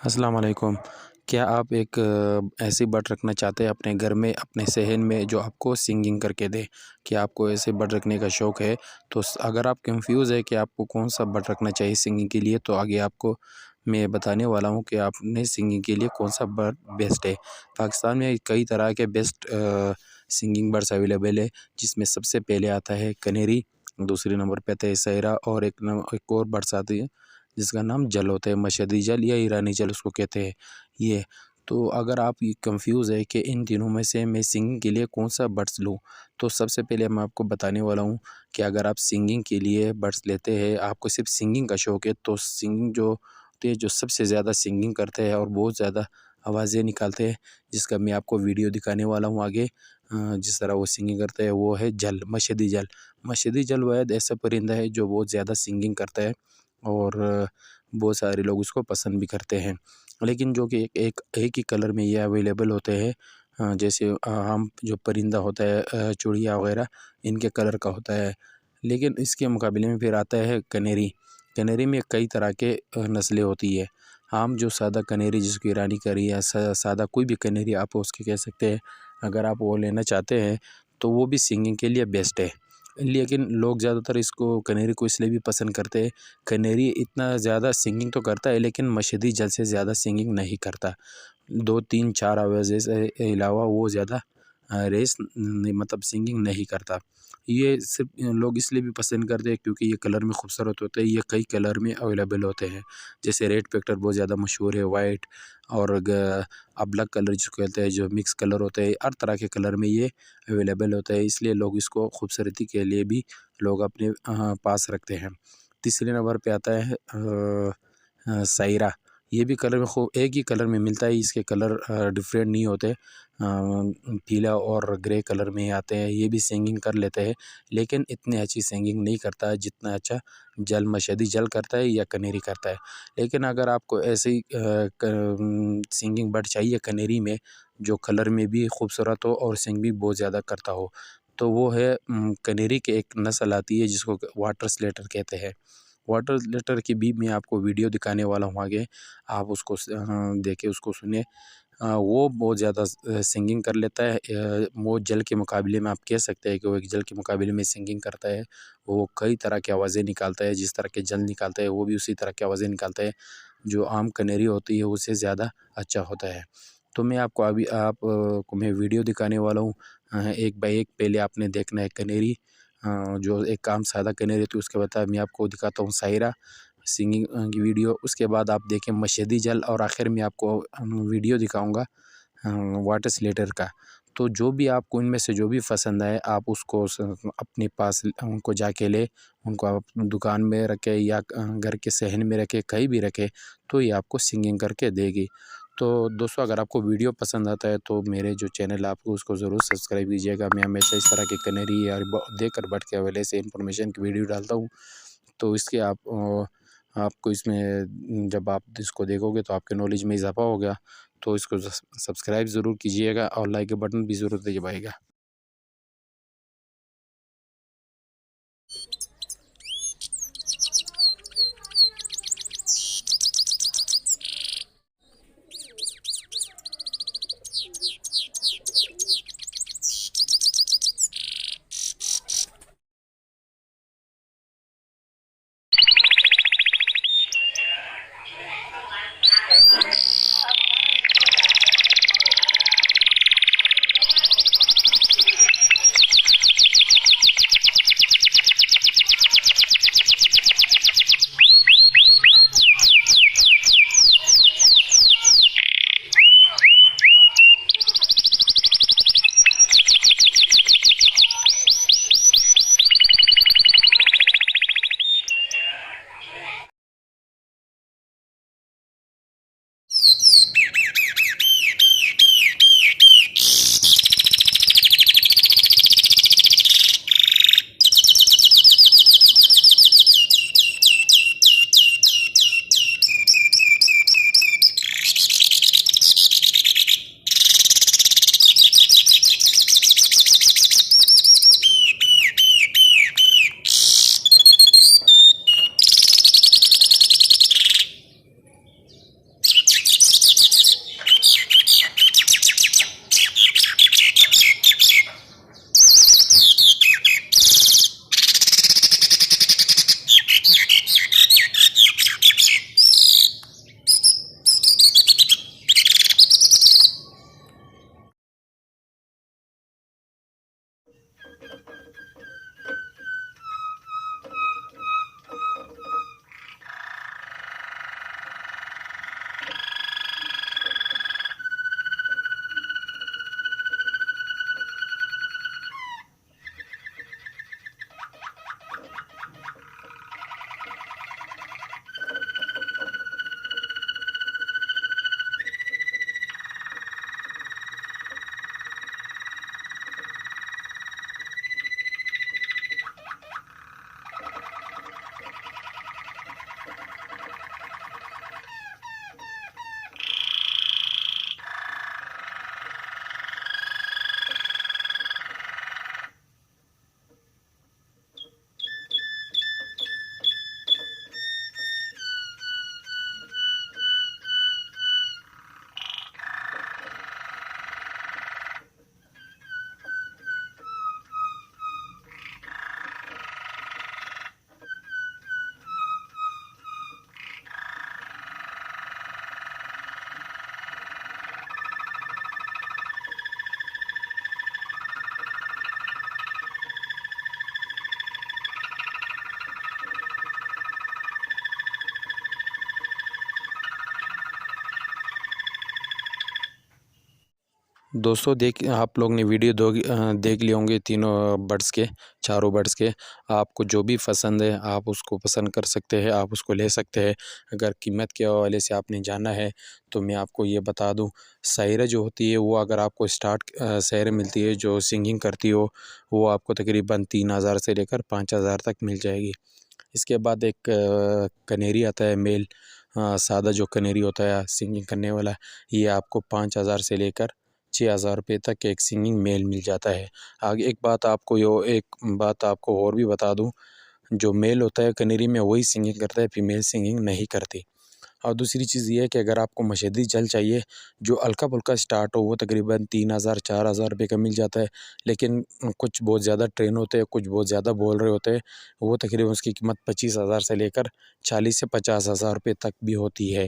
अस्सलाम वालेकुम। क्या आप एक ऐसी बर्ड रखना चाहते हैं अपने घर में, अपने सहन में जो आपको सिंगिंग करके दे? क्या आपको ऐसे बर्ड रखने का शौक़ है? तो अगर आप कंफ्यूज है कि आपको कौन सा बर्ड रखना चाहिए सिंगिंग के लिए, तो आगे आपको मैं बताने वाला हूँ कि आपने सिंगिंग के लिए कौन सा बर्ड बेस्ट है। पाकिस्तान में कई तरह के बेस्ट सिंगिंग बर्ड्स अवेलेबल है, जिसमें सबसे पहले आता है कनेरी, दूसरे नंबर पे आता है सैरा, और एक और बर्ड्स आती है जिसका नाम जल होता है, मशहदी जल या ईरानी जल उसको कहते हैं। ये तो अगर आप ये कंफ्यूज है कि इन तीनों में से मैं सिंगिंग के लिए कौन सा बर्ड्स लूँ, तो सबसे पहले मैं आपको बताने वाला हूँ कि अगर आप सिंगिंग के लिए बर्ड्स लेते हैं, आपको सिर्फ सिंगिंग का शौक़ है, तो सिंगिंग जो होती है, जो सबसे ज़्यादा सिंगिंग करते हैं और बहुत ज़्यादा आवाज़ें निकालते हैं, जिसका मैं आपको वीडियो दिखाने वाला हूँ आगे। जिस तरह वो सिंगिंग करते हैं वो है जल, मशहदी जल। मशहदी जल वह ऐसा परिंदा है जो बहुत ज़्यादा सिंगिंग करता है और बहुत सारे लोग उसको पसंद भी करते हैं। लेकिन जो कि एक ही कलर में ये अवेलेबल होते हैं, जैसे आम जो परिंदा होता है, चिड़िया वगैरह, इनके कलर का होता है। लेकिन इसके मुकाबले में फिर आता है कनेरी। कनेरी में कई तरह के नस्लें होती है। आम जो सादा कनेरी, जिसको ईरानी करी या सादा कोई भी कनेरी आप उसके कह सकते हैं, अगर आप वो लेना चाहते हैं तो वो भी सिंगिंग के लिए बेस्ट है। लेकिन लोग ज़्यादातर इसको कनेरी को इसलिए भी पसंद करते हैं, कनेरी इतना ज़्यादा सिंगिंग तो करता है लेकिन मशहदी जल से ज़्यादा सिंगिंग नहीं करता। 2 3 4 आवाज़ से अलावा वो ज़्यादा रेस मतलब सिंगिंग नहीं करता। ये सिर्फ लोग इसलिए भी पसंद करते हैं क्योंकि ये कलर में खूबसूरत होते हैं। ये कई कलर में अवेलेबल होते हैं, जैसे रेड फैक्टर बहुत ज़्यादा मशहूर है, वाइट और ब्लैक कलर जिसको कहते हैं, जो मिक्स कलर होते हैं, हर तरह के कलर में ये अवेलेबल होता है। इसलिए लोग इसको खूबसूरती के लिए भी लोग अपने पास रखते हैं। तीसरे नंबर पे आता है सायरा। ये भी कलर में एक ही कलर में मिलता है, इसके कलर डिफरेंट नहीं होते, पीला और ग्रे कलर में आते हैं। ये भी सिंगिंग कर लेते हैं लेकिन इतनी अच्छी सिंगिंग नहीं करता है जितना अच्छा जल, मशहदी जल करता है या कनेरी करता है। लेकिन अगर आपको ऐसी सिंगिंग बर्ड चाहिए कनेरी में, जो कलर में भी खूबसूरत हो और सिंग भी बहुत ज़्यादा करता हो, तो वो है कनेरी के एक नस्ल आती है जिसको वाटर स्लेटर कहते हैं। वाटर स्लेटर की भी मैं आपको वीडियो दिखाने वाला हूँ आगे, आप उसको देखें, उसको सुने। वो बहुत ज़्यादा सिंगिंग कर लेता है। वो जल के मुकाबले में आप कह सकते हैं कि वो एक जल के मुकाबले में सिंगिंग करता है। वो कई तरह की आवाज़ें निकालता है, जिस तरह के जल निकालता है वो भी उसी तरह की आवाज़ें निकालता है। जो आम कनेरी होती है उससे ज़्यादा अच्छा होता है। तो मैं आपको अभी को मैं वीडियो दिखाने वाला हूँ। एक बाय एक पहले आपने देखना है कनेरी, जो एक आम सादा कनेरी थी, उसके बाद मैं आपको दिखाता हूँ सायरा सिंगिंग की वीडियो। उसके बाद आप देखें मशहदी जल, और आखिर में आपको वीडियो दिखाऊंगा वाटर स्लेटर का। तो जो भी आपको इनमें से जो भी पसंद आए, आप उसको अपने पास उनको जाके ले, उनको आप दुकान में रखें या घर के सहन में रखें, कहीं भी रखें, तो ये आपको सिंगिंग करके देगी। तो दोस्तों, अगर आपको वीडियो पसंद आता है तो मेरे जो चैनल आपको उसको ज़रूर सब्सक्राइब कीजिएगा। मैं हमेशा इस तरह की कनेरी या देकर बर्ड के हवाले से इंफॉर्मेशन की वीडियो डालता हूँ। तो इसके आपको इसमें जब आप इसको देखोगे तो आपके नॉलेज में इजाफा होगा। तो इसको सब्सक्राइब ज़रूर कीजिएगा और लाइक का बटन भी ज़रूर दबाइएगा। दोस्तों आप लोग ने वीडियो देख लिए होंगे तीनों बर्ड्स के, चारों बर्ड्स के। आपको जो भी पसंद है आप उसको पसंद कर सकते हैं, आप उसको ले सकते हैं। अगर कीमत के हवाले से आपने जाना है तो मैं आपको ये बता दूं, सायरा जो होती है वो अगर आपको स्टार्ट सायरा मिलती है जो सिंगिंग करती हो, वो आपको तकरीबन 3,000 से लेकर 5,000 तक मिल जाएगी। इसके बाद एक कनेरी आता है मेल, सादा जो कनेरी होता है सिंगिंग करने वाला, ये आपको 5,000 से लेकर 6,000 रुपये तक एक सिंगिंग मेल मिल जाता है। आगे एक बात आपको और भी बता दूं, जो मेल होता है कनेरी में वही सिंगिंग करता है, फीमेल सिंगिंग नहीं करती। और दूसरी चीज़ ये है कि अगर आपको मशीनी जल चाहिए जो हल्का फुल्का स्टार्ट हो, वो तकरीबन 3,000 4,000 रुपये का मिल जाता है। लेकिन कुछ बहुत ज़्यादा ट्रेन होते हैं, कुछ बहुत ज़्यादा बोल रहे होते हैं, वो तकरीबन उसकी कीमत 25,000 से लेकर 40 से 50,000 रुपये तक भी होती है।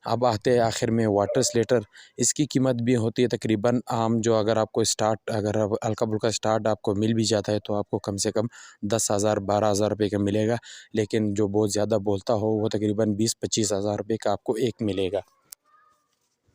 अब आते हैं आखिर में वाटर स्लेटर, इसकी कीमत भी होती है तकरीबन आम, जो अगर आपको अगर हल्का फुल्का स्टार्ट आपको मिल भी जाता है तो आपको कम से कम 10,000 12,000 रुपये का मिलेगा। लेकिन जो बहुत ज़्यादा बोलता हो वो तकरीबन 20-25,000 रुपये का आपको एक मिलेगा।